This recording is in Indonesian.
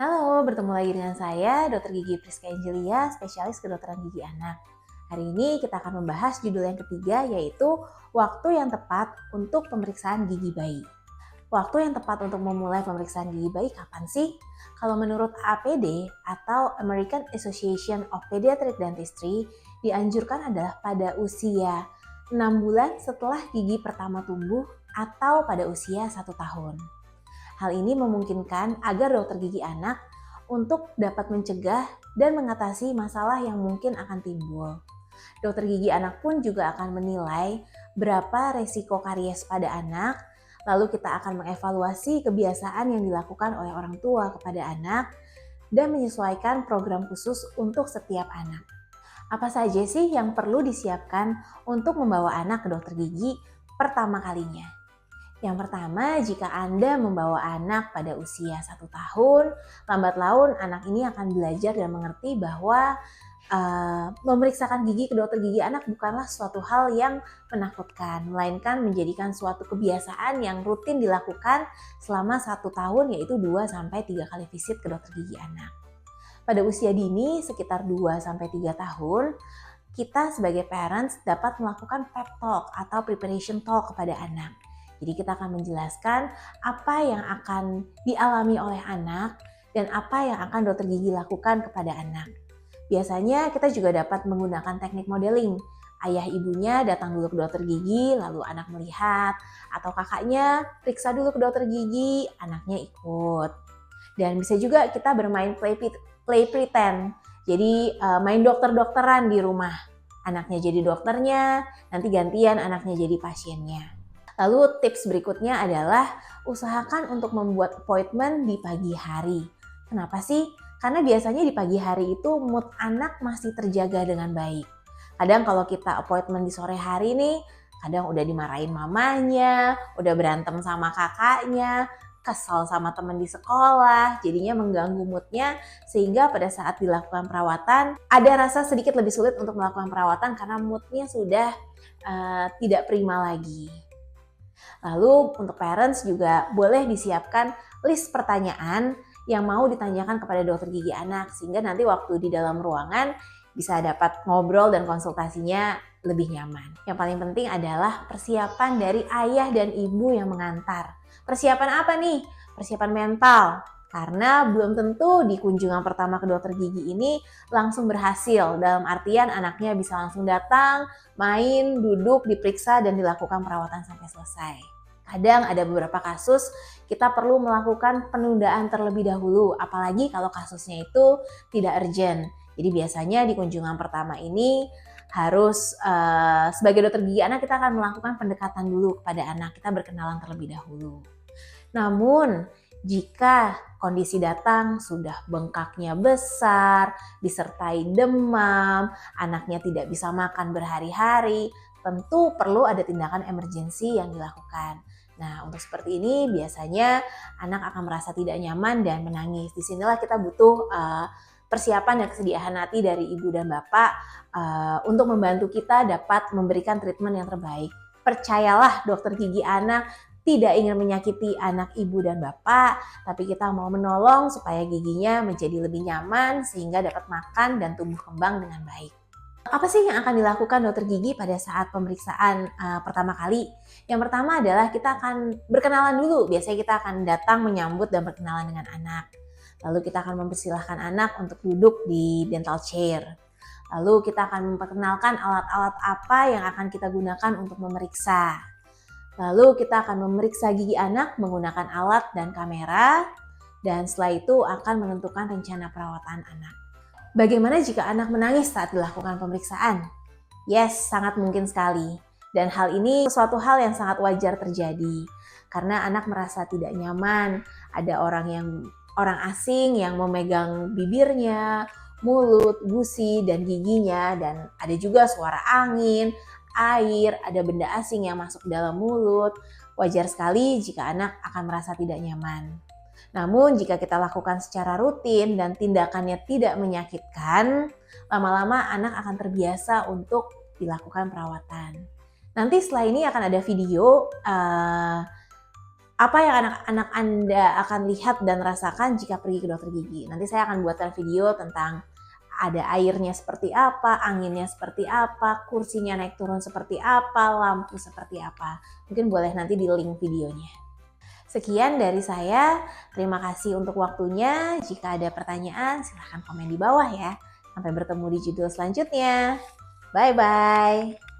Halo, bertemu lagi dengan saya, Dr. Gigi Priska Angelia, spesialis kedokteran gigi anak. Hari ini kita akan membahas judul yang ketiga, yaitu waktu yang tepat untuk pemeriksaan gigi bayi. Waktu yang tepat untuk memulai pemeriksaan gigi bayi kapan sih? Kalau menurut APD atau American Association of Pediatric Dentistry, dianjurkan adalah pada usia 6 bulan setelah gigi pertama tumbuh atau pada usia 1 tahun. Hal ini memungkinkan agar dokter gigi anak untuk dapat mencegah dan mengatasi masalah yang mungkin akan timbul. Dokter gigi anak pun juga akan menilai berapa resiko karies pada anak, lalu kita akan mengevaluasi kebiasaan yang dilakukan oleh orang tua kepada anak dan menyesuaikan program khusus untuk setiap anak. Apa saja sih yang perlu disiapkan untuk membawa anak ke dokter gigi pertama kalinya? Yang pertama, jika Anda membawa anak pada usia 1 tahun, lambat laun anak ini akan belajar dan mengerti bahwa memeriksakan gigi ke dokter gigi anak bukanlah suatu hal yang menakutkan, melainkan menjadikan suatu kebiasaan yang rutin dilakukan selama 1 tahun, yaitu 2-3 kali visit ke dokter gigi anak. Pada usia dini, sekitar 2-3 tahun, kita sebagai parents dapat melakukan pep talk atau preparation talk kepada anak. Jadi kita akan menjelaskan apa yang akan dialami oleh anak dan apa yang akan dokter gigi lakukan kepada anak. Biasanya kita juga dapat menggunakan teknik modeling. Ayah ibunya datang dulu ke dokter gigi, lalu anak melihat. Atau kakaknya periksa dulu ke dokter gigi, anaknya ikut. Dan bisa juga kita bermain play pretend. Jadi main dokter-dokteran di rumah. Anaknya jadi dokternya, nanti gantian anaknya jadi pasiennya. Lalu tips berikutnya adalah usahakan untuk membuat appointment di pagi hari. Kenapa sih? Karena biasanya di pagi hari itu mood anak masih terjaga dengan baik. Kadang kalau kita appointment di sore hari nih, kadang udah dimarahin mamanya, udah berantem sama kakaknya, kesel sama teman di sekolah, jadinya mengganggu moodnya sehingga pada saat dilakukan perawatan ada rasa sedikit lebih sulit untuk melakukan perawatan karena moodnya sudah tidak prima lagi. Lalu untuk parents juga boleh disiapkan list pertanyaan yang mau ditanyakan kepada dokter gigi anak sehingga nanti waktu di dalam ruangan bisa dapat ngobrol dan konsultasinya lebih nyaman. Yang paling penting adalah persiapan dari ayah dan ibu yang mengantar. Persiapan apa nih? Persiapan mental. Karena belum tentu di kunjungan pertama ke dokter gigi ini langsung berhasil. Dalam artian anaknya bisa langsung datang, main, duduk, diperiksa, dan dilakukan perawatan sampai selesai. Kadang ada beberapa kasus kita perlu melakukan penundaan terlebih dahulu, apalagi kalau kasusnya itu tidak urgent. Jadi biasanya di kunjungan pertama ini harus sebagai dokter gigi anak kita akan melakukan pendekatan dulu kepada anak, kita berkenalan terlebih dahulu. Namun jika kondisi datang sudah bengkaknya besar, disertai demam, anaknya tidak bisa makan berhari-hari, tentu perlu ada tindakan emergensi yang dilakukan. Nah, untuk seperti ini biasanya anak akan merasa tidak nyaman dan menangis. Disinilah kita butuh persiapan dan kesediaan hati dari ibu dan bapak untuk membantu kita dapat memberikan treatment yang terbaik. Percayalah, dokter gigi anak tidak ingin menyakiti anak ibu dan bapak, tapi kita mau menolong supaya giginya menjadi lebih nyaman sehingga dapat makan dan tumbuh kembang dengan baik. Apa sih yang akan dilakukan dokter gigi pada saat pemeriksaan pertama kali? Yang pertama adalah kita akan berkenalan dulu. Biasanya kita akan datang menyambut dan berkenalan dengan anak. Lalu kita akan mempersilahkan anak untuk duduk di dental chair. Lalu kita akan memperkenalkan alat-alat apa yang akan kita gunakan untuk memeriksa. Lalu kita akan memeriksa gigi anak menggunakan alat dan kamera, dan setelah itu akan menentukan rencana perawatan anak. Bagaimana jika anak menangis saat dilakukan pemeriksaan? Yes, sangat mungkin sekali. Dan hal ini suatu hal yang sangat wajar terjadi. Karena anak merasa tidak nyaman, ada orang asing yang memegang bibirnya, mulut, gusi, dan giginya, dan ada juga suara angin, air, ada benda asing yang masuk ke dalam mulut. Wajar sekali jika anak akan merasa tidak nyaman. Namun jika kita lakukan secara rutin dan tindakannya tidak menyakitkan, lama-lama anak akan terbiasa untuk dilakukan perawatan. Nanti setelah ini akan ada video Apa yang anak-anak Anda akan lihat dan rasakan jika pergi ke dokter gigi? Nanti saya akan buatkan video tentang ada airnya seperti apa, anginnya seperti apa, kursinya naik turun seperti apa, lampu seperti apa. Mungkin boleh nanti di link videonya. Sekian dari saya, terima kasih untuk waktunya. Jika ada pertanyaan silahkan komen di bawah ya. Sampai bertemu di judul selanjutnya. Bye-bye.